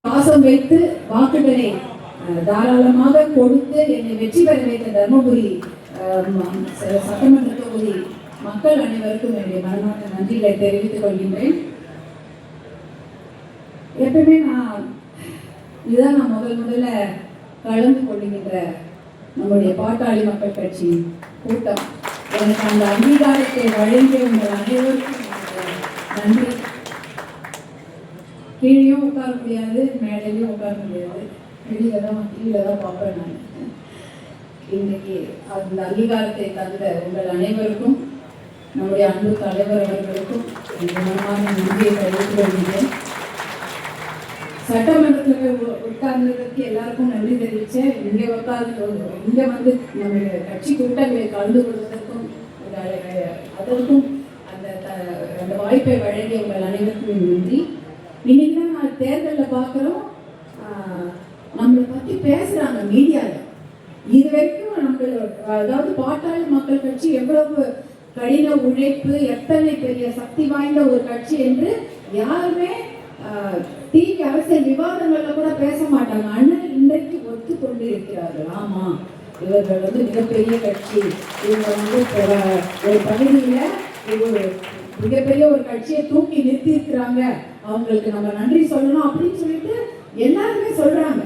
பாசம் வைத்து வாக்குகளை தாராளமாக கொடுத்து என்னை வெற்றி பெற வைத்த தர்மபுரி சட்டமன்ற தொகுதி மக்கள் அனைவருக்கும் என்னுடைய மனமார்ந்த நன்றிகளை தெரிவித்துக் கொள்கின்றேன். எப்பவுமே இதுதான் நான் முதல்ல கலந்து கொள்கின்ற நம்முடைய பாட்டாளி மக்கள் கட்சி கூட்டம். எனக்கு அந்த அங்கீகாரத்தை வழங்கிய உங்கள் அனைவருக்கும் நன்றி. கீழேயும் உட்கார முடியாது, மேடையிலையும் உட்கார முடியாது, வெளியில தான் பார்ப்பேன் நான். இன்னைக்கு அந்த அங்கீகாரத்தை தந்த உங்கள் அனைவருக்கும் நம்முடைய அன்பு தலைவர் அவர்களுக்கும் மனமான நன்றியை தெரிவித்துக் கொள்கிறேன். சட்டமன்றத்தில் உட்கார்ந்ததற்கு எல்லாருக்கும் நன்றி தெரிவித்தேன். இங்கே வந்து நம்முடைய கட்சி கூட்டங்களில் கலந்து கொள்வதற்கும் அதற்கும் அந்த வாய்ப்பை வழங்கிய உங்கள் அனைவருக்கும் நன்றி. இன்னைக்கு தான் நான் தேர்தலில் பார்க்குறோம், நம்மளை பற்றி பேசுகிறாங்க மீடியாவில். இது வரைக்கும் நம்மளோட அதாவது பாட்டாளி மக்கள் கட்சி எவ்வளவு கடின உழைப்பு, எத்தனை பெரிய சக்தி வாய்ந்த ஒரு கட்சி என்று யாருமே டிவி அரசியல் விவாதங்கள்ல கூட பேச மாட்டாங்க. ஆனால் இன்றைக்கு ஒத்துக்கொண்டு இருக்கிறார்கள். ஆமா, இவர்கள் வந்து மிகப்பெரிய கட்சி, இவங்க வந்து ஒரு பகுதியில் மிகப்பெரிய ஒரு கட்சியை தூக்கி நிறுத்தி இருக்கிறாங்க, அவங்களுக்கு நம்ம நன்றி சொல்லணும் அப்படின்னு சொல்லிட்டு எல்லாருமே சொல்றாங்க.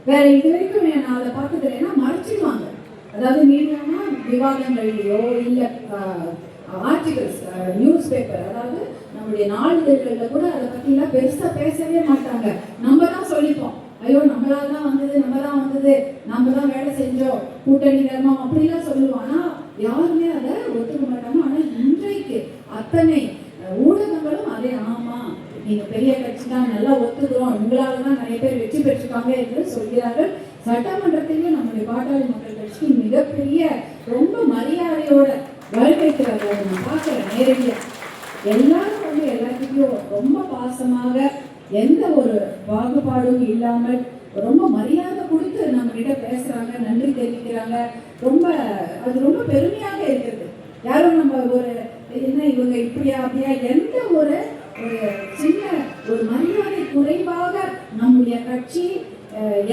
வேற இது வரைக்கும் நான் அதை பார்த்ததுன்னா மறைச்சிடுவாங்க. அதாவது மீடியானா விவாதங்கள்லையோ இல்லை ஆர்டிகல்ஸ், நியூஸ் பேப்பர், அதாவது நம்முடைய நாளிதழ்களில் கூட அதை பற்றிலாம் பெருசாக பேசவே மாட்டாங்க. நம்ம தான் சொல்லிப்போம், ஐயோ நம்மளால தான் வந்தது, நம்ம தான் வேலை செஞ்சோம், கூட்டணி தர்மம் அப்படிலாம் சொல்லுவோம். ஆனால் யாருமே அதை ஒத்துக்க மாட்டாங்க. ஆனால் இன்றைக்கு அத்தனை ஊடகங்களும் அதே, ஆமா நீங்கள் பெரிய கட்சி தான், நல்லா ஒத்துக்கிறோம், உங்களால தான் நிறைய பேர் வெற்றி பெற்றிருக்காங்க என்று சொல்கிறார்கள். சட்டமன்றத்திலேயும் நம்முடைய பாட்டாளி மக்கள் கட்சிக்கு மிகப்பெரிய ரொம்ப மரியாதையோட வரவேற்கிறார்கள். நான் பார்க்குறேன் நேரடியாக. எல்லாரும் வந்து எல்லாத்துக்கும் ரொம்ப பாசமாக, எந்த ஒரு பாகுபாடும் இல்லாமல் ரொம்ப மரியாதை கொடுத்து நம்ம கிட்ட பேசுறாங்க, நன்றி தெரிவிக்கிறாங்க. அது ரொம்ப பெருமையாக இருக்கிறது. யாரும் நம்ம ஒரு என்ன இவங்க இப்படியா அப்படியா எந்த ஒரு சின்ன ஒரு மரியாதை குறைவாக நம்முடைய கட்சி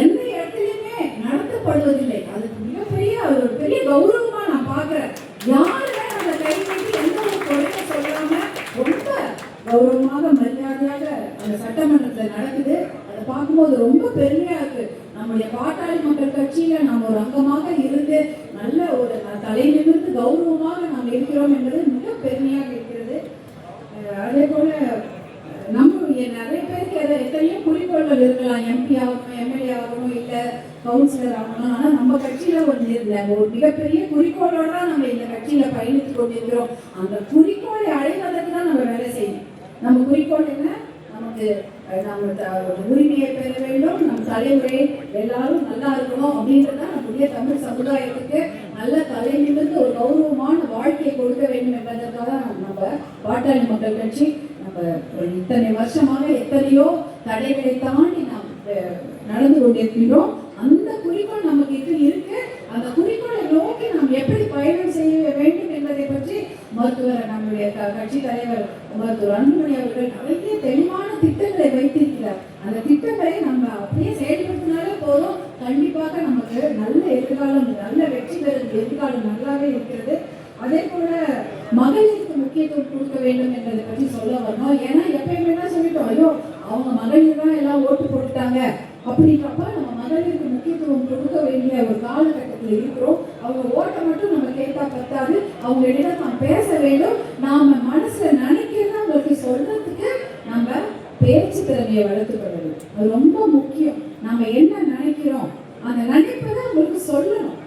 எந்த இடத்துலையுமே நடத்தப்படுவதில்லை. அதுக்கு மிகப்பெரிய ஒரு பெரிய கௌரவமா நான் பார்க்கிறேன். யாருமே அந்த கை நீட்டி எந்த ஒரு குறைய சொல்லாம ரொம்ப கௌரவமாக மரியாதையாக அந்த சட்டமன்றத்தில் நடக்குது. அதை பார்க்கும்போது ரொம்ப பெருமையா இருக்கு. நம்முடைய பாட்டாளி மக்கள் கட்சியில நாம் ஒரு அங்கமாக இருந்து நல்ல ஒரு தலைநிமிர்ந்து கௌரவமாக நாம் இருக்கிறோம் என்பது மிக பெருமையாக இருக்கிறது. அதே போல நம்மளுடைய நிறைய பேருக்கு எத்தனையோ குறிக்கோள்கள் இருக்கலாம். எம்பி ஆகணும், எம்எல்ஏ ஆகணும், இல்லை கவுன்சிலர் ஆகணும். ஆனால் நம்ம கட்சியில ஒரு மிகப்பெரிய குறிக்கோளோட தான் நம்ம இந்த கட்சியில பயணித்துக் கொண்டிருக்கிறோம். அந்த குறிக்கோளை அடைவதற்கு தான் நம்ம வேலை செய்யணும். நம்ம குறிக்கோள் என்ன? நமக்கு நம்ம உரிமையை பெற வேண்டும், நம் தலைமுறை எல்லாரும் நல்லா இருக்கணும் அப்படின்றதான் நம்முடைய தமிழ் சமுதாயத்துக்கு நல்ல தலை நிமிர்ந்து ஒரு கௌரவமான வாழ்க்கையை கொடுக்க வேண்டும் என்பதற்காக நம்ம பாட்டாளி மக்கள் கட்சி நம்ம இத்தனை வருஷமாக எத்தனையோ தடைகளை தாண்டி நாம் நடந்து கொண்டிருக்கின்றோம். அந்த குறிக்கோள் நமக்கு இருக்கு. அந்த குறிக்கோளை நோக்கி நாம் எப்படி பயணம் செய்ய வேண்டும் என்பதை பற்றி மருத்துவர் நம்முடைய கட்சி தலைவர் மருத்துவர் அன்புமணி அவர்கள் நிறைய தெளிவான திட்டங்களை வைத்திருக்கிறார். அந்த திட்டங்களை நம்ம அப்படியே செயல்படுத்தினாலே போதும், கண்டிப்பாக நமக்கு நல்ல எதிர்காலம், நல்ல வெற்றி பெறும் எதிர்காலம் நல்லாவே இருக்கிறது. அதே போல மகளிருக்கு முக்கியத்துவம் கொடுக்க வேண்டும் என்பதை பற்றி சொல்ல வரணும். ஏன்னா எப்பயுமே தான் சொல்லிட்டோம், ஐயோ அவங்க மகளிர் தான் எல்லாம் ஓட்டு போட்டுட்டாங்க அப்படின்றப்ப நம்ம மகளிருக்கு முக்கியத்துவம் கொடுக்க வேண்டிய ஒரு காலகட்டத்தில் இருக்கிறோம். அவங்க ஓட்டை மட்டும் நம்ம கேட்டா பத்தாது, அவங்க இடம் நாம் பேச வேண்டும். நாம மனசுல நினைக்கிறத அவங்களுக்கு சொல்றதுக்கு நம்ம பேச்சு திறமையை வளர்த்துக்கொள்ளணும். அது ரொம்ப முக்கியம். நம்ம என்ன நினைக்கிறோம் அந்த நினைப்பதை அவங்களுக்கு சொல்லணும்.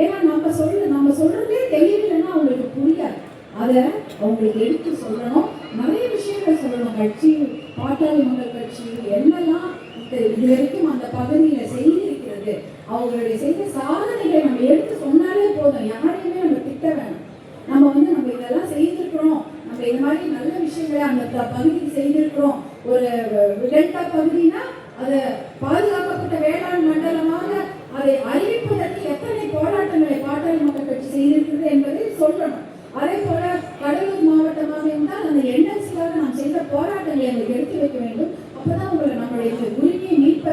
ஏன்னா நம்ம சொல்றதே தெரியலன்னா அவங்களுக்கு புரியாது. அதை அவங்களுக்கு எடுத்து சொல்லணும். நிறைய விஷயங்கள் சொல்லணும். கட்சி பாட்டாளி மக்கள் கட்சி என்னெல்லாம் இது வரைக்கும் அந்த பகுதியில செய்திருக்கிறது, அவங்களுடைய செய்த சாதனைகளை நம்ம எடுத்து சொன்னாலே போதும். யாரையுமே நம்ம திட்ட வேணும். நம்ம இதெல்லாம் செய்திருக்கிறோம், நம்ம இந்த மாதிரி நல்ல விஷயங்களை அந்த பகுதியில் செய்திருக்கிறோம். ஒரு டெல்டா பகுதினா அதை பாதுகாக்கப்பட்ட வேளாண் மண்டலமாக அதை அறிவிப்பதற்கு எத்தனை போராட்டங்களை பாட்டாளி மக்கள் கட்சி செய்திருக்கிறது என்பதை சொல்லணும். அதே போல கடலூர் மாவட்டமாக இருந்தால் அந்த என்எல்சியாக நாம் செய்த போராட்டங்களை எடுத்து வைக்க வேண்டும். அப்பதான் நம்மளுடைய உரிமையை மீட்ப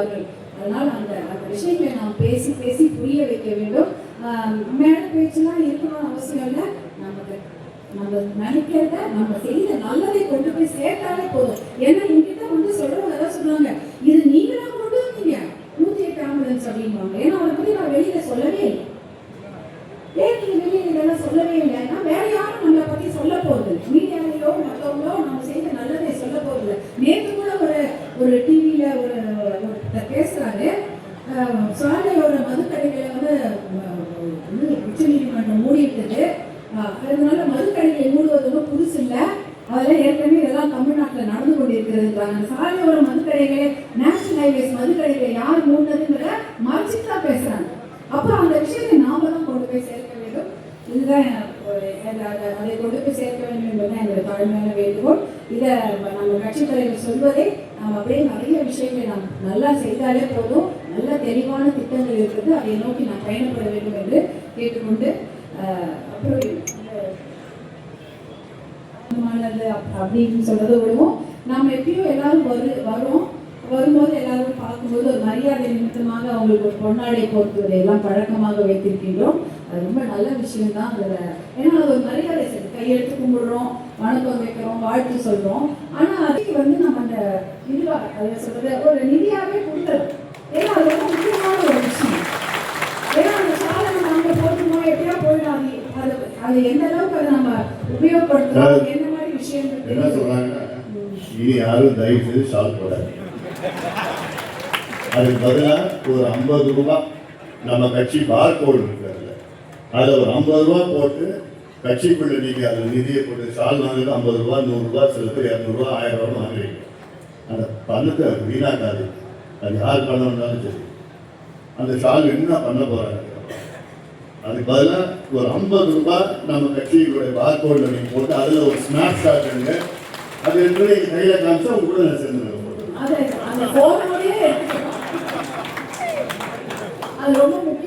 விடுவார்கள். அதனால் அந்த அந்த விஷயங்களை நாம் பேசி பேசி புரிய வைக்க வேண்டும். மேடை பேச்செல்லாம் இருக்கணும்னு அவசியம் இல்லை. நம்ம நினைக்கிறத நம்ம செய்த நல்லதை கொண்டு போய் சேர்த்தாலே போதும். ஏன்னா என்கிட்ட வந்து சொல்றவங்க ஏதாவது சொல்றாங்க, இது நீங்களா கொண்டு வந்தீங்க 108 ஆம்புலன்ஸ் அப்படின்வாங்க. ஏன்னா அதை பத்தி நான் வெளியில சொல்லவே இல்லை. ஏன் நீங்க வெளியில இதெல்லாம் சொல்லவே இல்லைன்னா வேற யாரும் நம்மளை பத்தி சொல்ல போகுது, மீடியாவிலோ மற்றவங்களோ நம்ம செய்த நல்லதை சொல்ல போகுது. நேற்று கூட ஒரு டிவியில ஒருத்தர் பேசுறாரு, சாலையோட மதுக்கடைகளை வந்து உச்ச நீதிமன்றம் மூடிவிட்டது, அதனால மதுக்கடைகளை மூடுவதும் புதுசு இல்லை, அதெல்லாம் ஏற்கனவே இதெல்லாம் தமிழ்நாட்டில் நடந்து கொண்டிருக்கிறது. சாலையோர மதுக்கடைகளை, நேஷனல் ஹைவேஸ் மதுக்கடைகளை யார் மூடினதுங்கிற மறைச்சிட்டு தான் பேசுறாங்க. அப்போ அந்த விஷயத்தை நாம தான் கொண்டு போய் சேர்க்க வேண்டும். இதுதான் அதை கொண்டு போய் சேர்க்க வேண்டும் என்பதுதான் என்னோட தாழ்மையான வேண்டுகோள். இதை நம்ம கட்சித் தலைவர் சொல்வதை நாம் அப்படியே நிறைய விஷயங்களை நாம் நல்லா செய்தாலே போதும். நல்ல தெளிவான திட்டங்கள் இருக்கிறது, அதை நோக்கி நாம் பயணப்பட வேண்டும் என்று கேட்டுக்கொண்டு, அப்புறம் அப்படின்னு சொல்றதை விடுவோம். நாம் எப்பயும் எல்லாரும் வரும்போது எல்லாரும் பார்க்கும்போது ஒரு மரியாதை நிமித்தமாக அவங்களுக்கு ஒரு பொன்னாடை போர்த்துவதை எல்லாம் பழக்கமாக வைத்திருக்கின்றோம். அது ரொம்ப நல்ல விஷயம் தான். அதில் ஏன்னா அது ஒரு மரியாதை செய்து கையெழுத்து கும்பிடுறோம், வணக்கம் வைக்கிறோம், வாழ்த்து சொல்றோம். ஆனால் அதுக்கு வந்து நம்ம அந்த அதை சொல்றது ஒரு நிதியாகவே கொடுத்துரும். ஏன்னா அது ரொம்ப முக்கியமான ஒரு விஷயம். ஏன்னா அந்த சாதனை நம்ம போட்டுமோ எப்படியா போயிடாது, அது எந்த அளவுக்கு அதை நம்ம உபயோகப்படுத்துறோம், என்ன மாதிரி விஷயங்கள் என்ன சொல்றாங்கன்னா, இனி யாரும் தயவு செய்து ஷால் போடாது. அதுக்கு பதிலாக ஒரு 50 ரூபாய் நம்ம கட்சி பார்கோடு இருக்கிறதுல அதை ஒரு 50 ரூபாய் போட்டு கட்சிக்குள்ள நீங்க அதில் நிதியை போட்டு ஷால் வாங்குறது 50 ரூபாய், 100 ரூபாய், சில பேர் 200 ரூபாய், 1000 ரூபாய் வாங்குறீங்க. அந்த பணத்தை வீணாக்காது. அது யார் பண்ணணும்னாலும் சரி, அந்த ஷால் என்ன பண்ண போறாங்க. அதுக்கு பதிலாக ஒரு 50 ரூபாய் நம்ம கட்சிகளுடைய பார்கோடில் நீங்கள் போட்டு அதில் ஒரு ஸ்னாப் ஷாட் எடுங்க. அது எப்படி கையில் காமிச்சா உங்க கூட நான் சேர்ந்து அது ரொம்ப முக்கியம்.